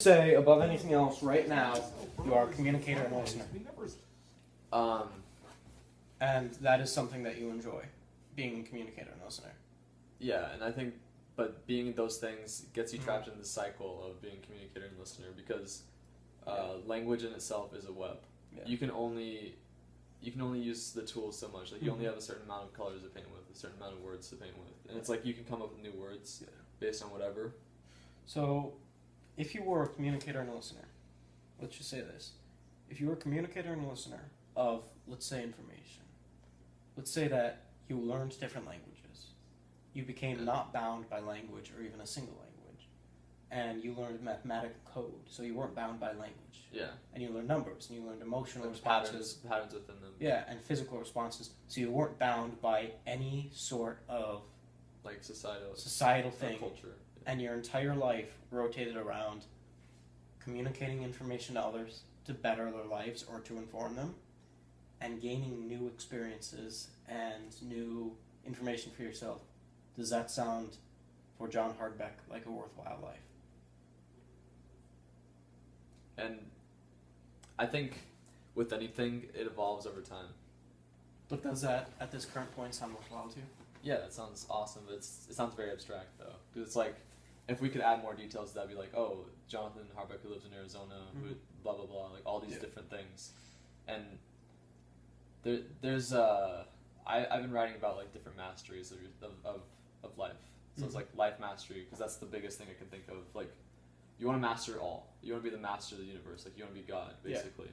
Say above anything else right now, you are a communicator and listener. Um, And that is something that you enjoy, being a communicator and listener. yeah, and I think, but being those things gets you trapped in the cycle of being communicator and listener because language in itself is a web. Yeah. You can only use the tools so much. Like you only have a certain amount of colors to paint with, a certain amount of words to paint with, and it's like you can come up with new words based on whatever. So, if you were a communicator and a listener, let's just say this. If you were a communicator and a listener of, let's say, information, let's say that you learned different languages. You became not bound by language or even a single language. And you learned mathematical code, so you weren't bound by language. Yeah. And you learned numbers, and you learned emotional Like responses. patterns within them. Yeah, and physical responses. So you weren't bound by any sort of Like societal thing. culture. And your entire life rotated around communicating information to others to better their lives or to inform them, and gaining new experiences and new information for yourself. Does that sound, for John Hardbeck, like a worthwhile life? And I think with anything, it evolves over time. But does that, at this current point, sound worthwhile to you? Yeah, that sounds awesome. But it sounds very abstract though, because it's like if we could add more details, that'd be like, oh, Jonathan Hardbeck who lives in Arizona, who blah blah blah, like all these different things, and there's I've been writing about like different masteries of life. So it's like life mastery because that's the biggest thing I can think of. Like you want to master it all. You want to be the master of the universe. Like you want to be God, basically.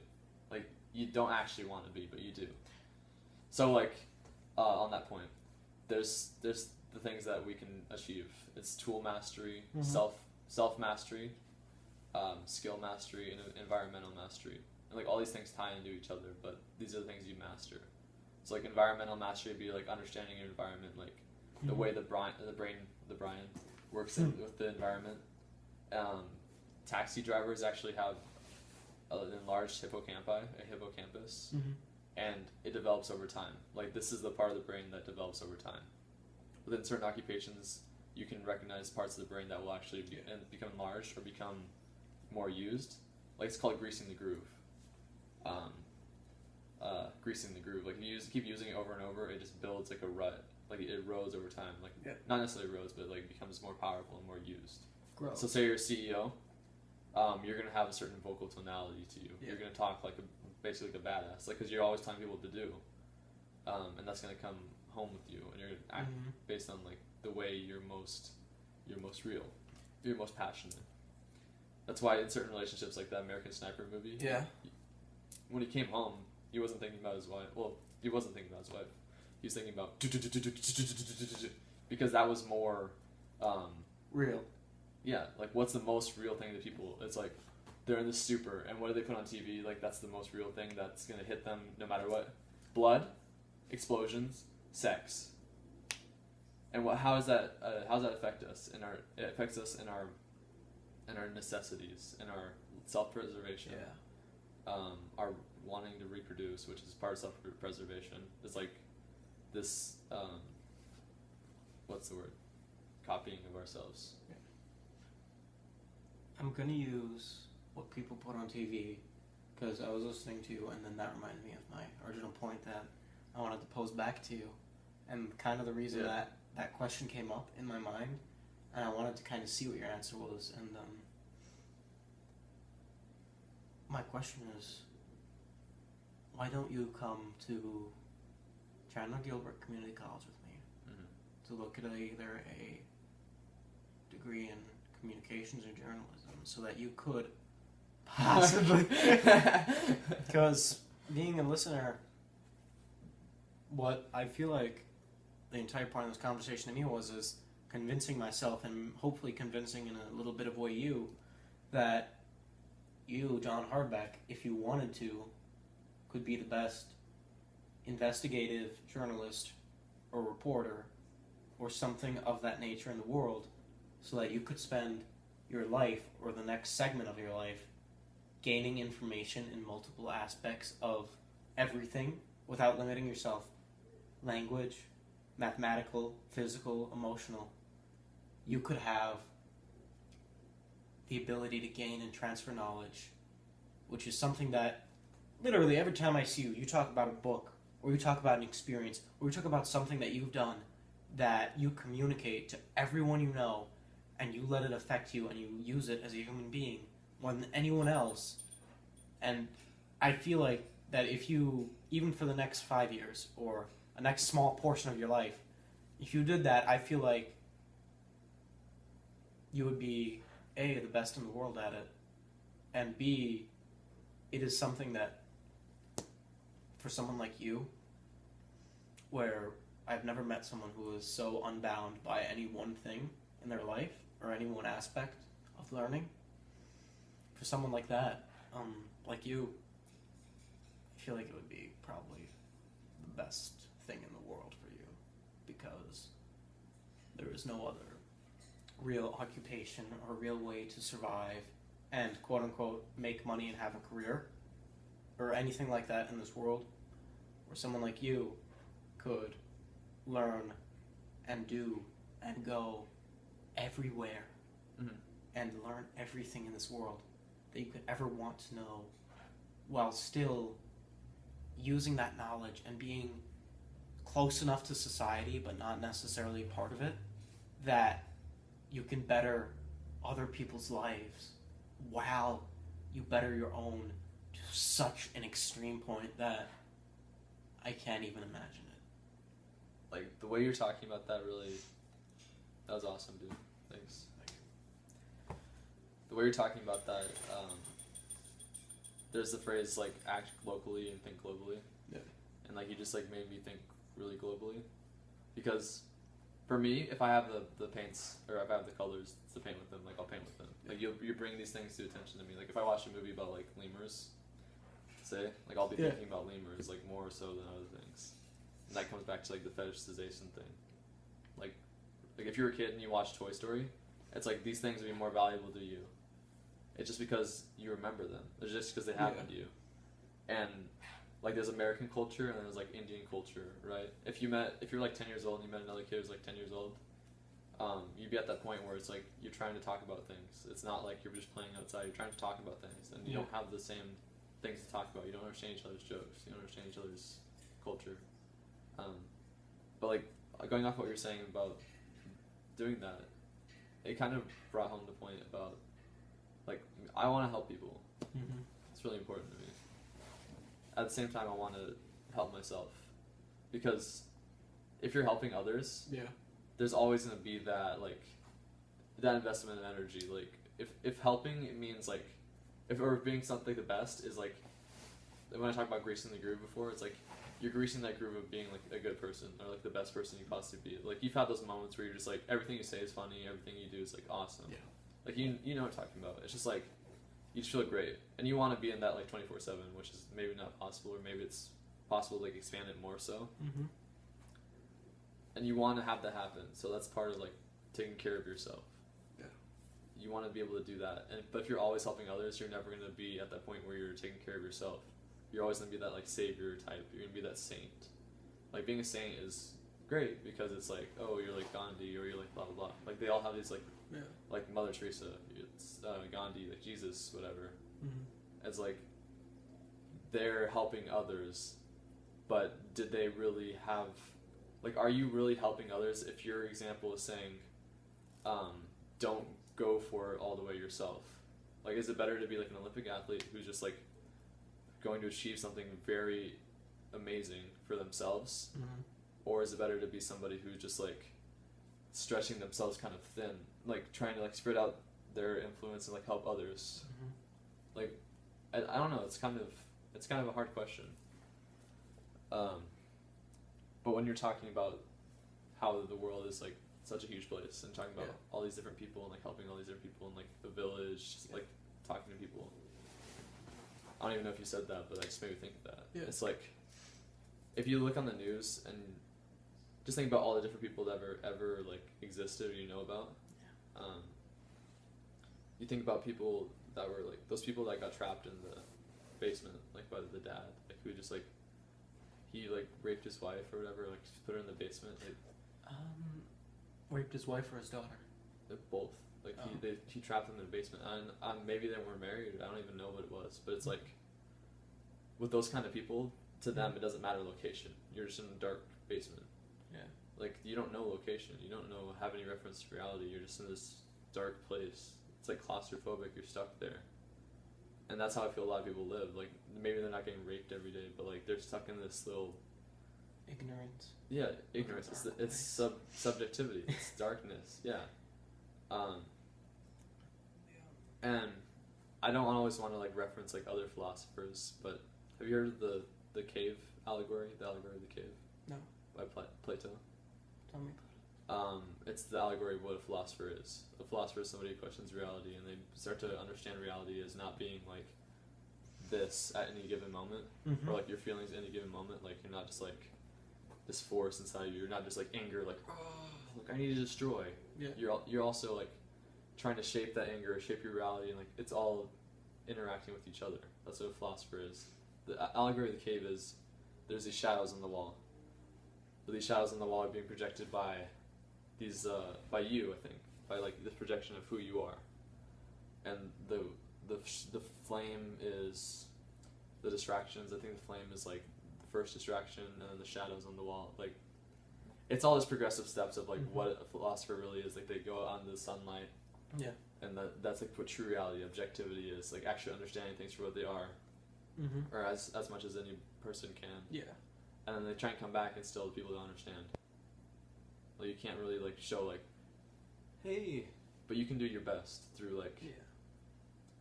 Like you don't actually want to be, but you do. So like on that point, there's the things that we can achieve. It's tool mastery, self mastery, skill mastery, and environmental mastery. And like all these things tie into each other, but these are the things you master. So like environmental mastery would be like understanding your environment, like the way the brain works with the environment. Taxi drivers actually have an enlarged hippocampus, and it develops over time. Like this is the part of the brain that develops over time. Within certain occupations, you can recognize parts of the brain that will actually become enlarged or become more used. Like it's called greasing the groove. Greasing the groove. Like if you keep using it over and over, it just builds like a rut. Like it erodes over time. Like not necessarily erodes, but like becomes more powerful and more used. Gross. So say you're a CEO, you're gonna have a certain vocal tonality to you. You're gonna talk like basically like a badass, like because you're always telling people what to do, and that's gonna come home with you, and you're gonna act based on like the way you're most real, you're most passionate. That's why in certain relationships, like that American Sniper movie, when he came home, he wasn't thinking about his wife. Well, he wasn't thinking about his wife. He was thinking about because that was more real. Yeah, like what's the most real thing that people? It's like they're in the stupor, and what do they put on TV? Like that's the most real thing that's gonna hit them no matter what. Blood, explosions, sex. And how does that affect us? It affects us in our necessities, in our self-preservation. Our wanting to reproduce, which is part of self-preservation. It's like this. What's the word? Copying of ourselves. I'm gonna use what people put on TV because I was listening to you, and then that reminded me of my original point that I wanted to pose back to you, and kind of the reason that question came up in my mind, and I wanted to kind of see what your answer was. And my question is, why don't you come to Chandler Gilbert Community College with me to look at either a degree in communications or journalism, so that you could possibly, because being a listener, what I feel like the entire point of this conversation to me is convincing myself, and hopefully convincing in a little bit of way you, that you, John Hardbeck, if you wanted to, could be the best investigative journalist or reporter or something of that nature in the world, so that you could spend your life or the next segment of your life gaining information in multiple aspects of everything without limiting yourself. Language, mathematical, physical, emotional. You could have the ability to gain and transfer knowledge, which is something that literally every time I see you, you talk about a book, or you talk about an experience, or you talk about something that you've done that you communicate to everyone you know, and you let it affect you, and you use it as a human being more than anyone else. And I feel like that if you, even for the next 5 years, or a next small portion of your life, if you did that, I feel like you would be A, the best in the world at it, and B, it is something that for someone like you, where I've never met someone who is so unbound by any one thing in their life or any one aspect of learning. For someone like that, like you, I feel like it would be probably the best thing in the world for you, because there is no other real occupation or real way to survive and quote unquote make money and have a career or anything like that in this world where someone like you could learn and do and go everywhere and learn everything in this world that you could ever want to know, while still using that knowledge and being close enough to society but not necessarily part of it, that you can better other people's lives while you better your own to such an extreme point that I can't even imagine it. Like, the way you're talking about that really, that was awesome, dude. Thanks. The way you're talking about that, there's the phrase, like, act locally and think globally. Yeah. And, like, you just, like, made me think really globally. Because, for me, if I have the paints, or if I have the colors to paint with them, like, I'll paint with them. Like, you bring these things to attention to me. Like, if I watch a movie about, like, lemurs, say, like, I'll be thinking about lemurs, like, more so than other things. And that comes back to, like, the fetishization thing. Like if you're a kid and you watch Toy Story, it's like these things would be more valuable to you. It's just because you remember them. It's just because they happened to you. And like there's American culture and then there's like Indian culture, right? If you're like 10 years old and you met another kid who's like 10 years old, you'd be at that point where it's like you're trying to talk about things. It's not like you're just playing outside. You're trying to talk about things, and you don't have the same things to talk about. You don't understand each other's jokes. You don't understand each other's culture. But like going off what you're saying about doing that, it kind of brought home the point about like I want to help people. Mm-hmm. It's really important to me. At the same time, I want to help myself, because if you're helping others, there's always going to be that like that investment of energy. Like if helping, it means like if or being something the best is like when I talk about greasing the groove before, it's like you're greasing that groove of being like a good person or like the best person you possibly be. Like you've had those moments where you're just like everything you say is funny, everything you do is like awesome. Yeah. Like you know what I'm talking about. It's just like you just feel great, and you want to be in that like 24/7, which is maybe not possible, or maybe it's possible to like expand it more so. Mm-hmm. And you want to have that happen, so that's part of like taking care of yourself. Yeah. You want to be able to do that, but if you're always helping others, you're never going to be at that point where you're taking care of yourself. You're always going to be that like savior type. You're going to be that saint. Like being a saint is great because it's like, oh, you're like Gandhi or you're like blah blah blah. Like they all have these like like Mother Teresa, it's Gandhi, like Jesus, whatever. Mm-hmm. It's like they're helping others, but did they really have like are you really helping others if your example is saying don't go for it all the way yourself? Like is it better to be like an Olympic athlete who's just like going to achieve something very amazing for themselves, or is it better to be somebody who's just like stretching themselves kind of thin, like trying to like spread out their influence and like help others? Like I don't know, it's kind of a hard question. But when you're talking about how the world is like such a huge place and talking about all these different people and like helping all these different people in like the village, like talking to people, I don't even know if you said that, but that just made me think of that. It's like if you look on the news and just think about all the different people that ever like existed or you know about. You think about people that were like those people that got trapped in the basement, like by the dad, like who just like he like raped his wife or whatever, like just put her in the basement. Like, Raped his wife or his daughter? both. Like Oh. he trapped them in the basement, and maybe they were married. I don't even know what it was, but it's like with those kind of people, to them it doesn't matter location. You're just in a dark basement. Yeah. Like you don't know location. You don't have any reference to reality. You're just in this dark place. It's like claustrophobic. You're stuck there. And that's how I feel a lot of people live. Like maybe they're not getting raped every day, but like they're stuck in this little Ignorance. ignorance. It's subjectivity. It's darkness. Yeah. And I don't always want to like reference like other philosophers, but have you heard of the cave allegory? The allegory of the cave. No. By Plato. Tell me. It's the allegory of what a philosopher is. A philosopher is somebody who questions reality, and they start to understand reality as not being like this at any given moment, Mm-hmm. or like your feelings at any given moment. Like you're not just like this force inside you. You're not just like anger, like look, I need to destroy. Yeah. You're also like trying to shape that anger, shape your reality, and like it's all interacting with each other. That's what a philosopher is. The allegory of the cave is there's these shadows on the wall. But these shadows on the wall are being projected by these by you, I think, by like this projection of who you are, and the flame is the distractions. I think the flame is like the first distraction, and then the shadows on the wall. Like it's all these progressive steps of like what a philosopher really is. Like they go out into the sunlight. Yeah. And that's like what true reality, objectivity is, like actually understanding things for what they are, Mm-hmm. or as much as any person can. Yeah. And then they try and come back and still people don't understand. Like you can't really like show like, hey, but you can do your best through like Yeah.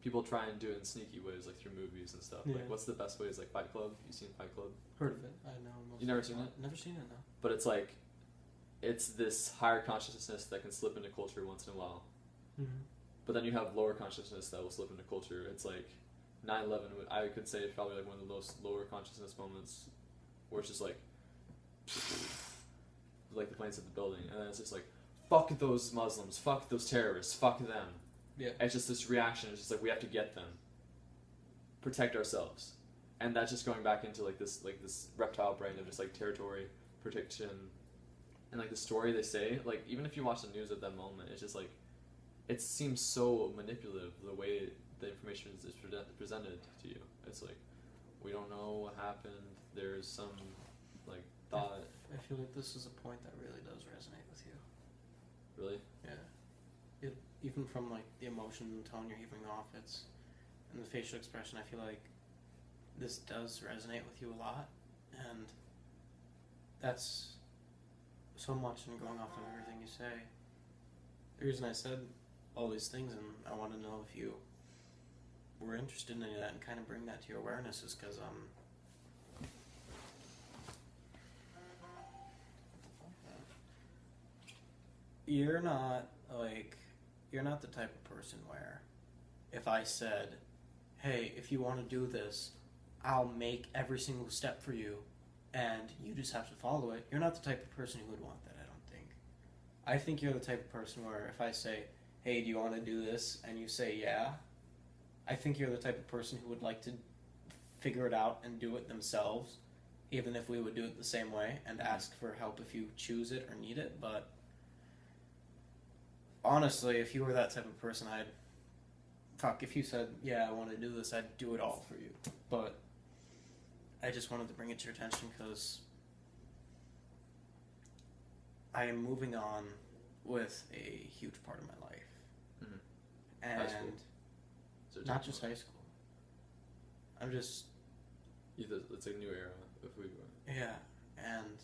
people try and do it in sneaky ways, like through movies and stuff. Yeah. Like what's the best way is like Fight Club. You seen Fight Club? Heard of it? I know. You never seen it? Never seen it. No. But it's like, it's this higher consciousness that can slip into culture once in a while. Mm-hmm. But then you have lower consciousness that will slip into culture. It's like 9/11, I could say it's probably like one of the most lower consciousness moments where it's just like the planes hit the building, and then it's just like, fuck those Muslims, fuck those terrorists, fuck them. Yeah. And it's just this reaction. It's just like we have to get them, protect ourselves, and that's just going back into like this reptile brain of just like territory protection, and like the story they say. Like even if you watch the news at that moment, it's just like it seems so manipulative the way the information is presented to you. It's like we don't know what happened. There's some like thought. I feel like this is a point that really does resonate with you. Really? Yeah. Even from like the emotion and tone you're giving off, it's and the facial expression. I feel like this does resonate with you a lot, and that's so much in going off of everything you say. The reason I said all these things, and I want to know if you were interested in any of that and kind of bring that to your awareness, is because you're not the type of person where if I said, hey, if you want to do this, I'll make every single step for you and you just have to follow it. You're not the type of person who would want that, I don't think. I think you're the type of person where if I say, hey, do you want to do this? And you say, yeah, I think you're the type of person who would like to figure it out and do it themselves, even if we would do it the same way, and ask for help if you choose it or need it. But honestly, if you were that type of person, if you said, yeah, I want to do this, I'd do it all for you. But I just wanted to bring it to your attention because I am moving on with a huge part of my life. Mm-hmm. High school. And So not just high school. I'm just... It's a new era, if we were. Yeah, and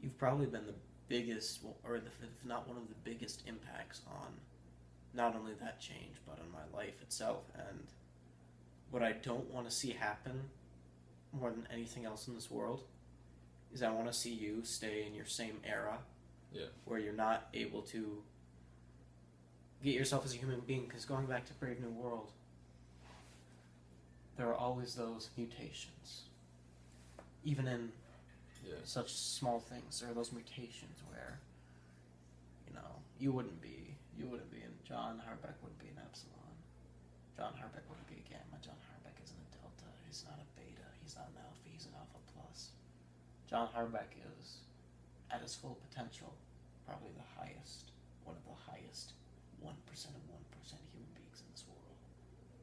you've probably been the biggest, if not one of the biggest impacts on not only that change, but on my life itself. And what I don't want to see happen more than anything else in this world is I want to see you stay in your same era, where you're not able to get yourself as a human being. Because going back to Brave New World, there are always those mutations. Even in such small things, there are those mutations where, you wouldn't be in John Harbeck wouldn't be an epsilon. John Harbeck wouldn't be a gamma. John Harbeck isn't a delta. He's not a beta. He's not an alpha. He's an alpha plus. John Harbeck is, at his full potential, probably one of the highest 1% of 1% human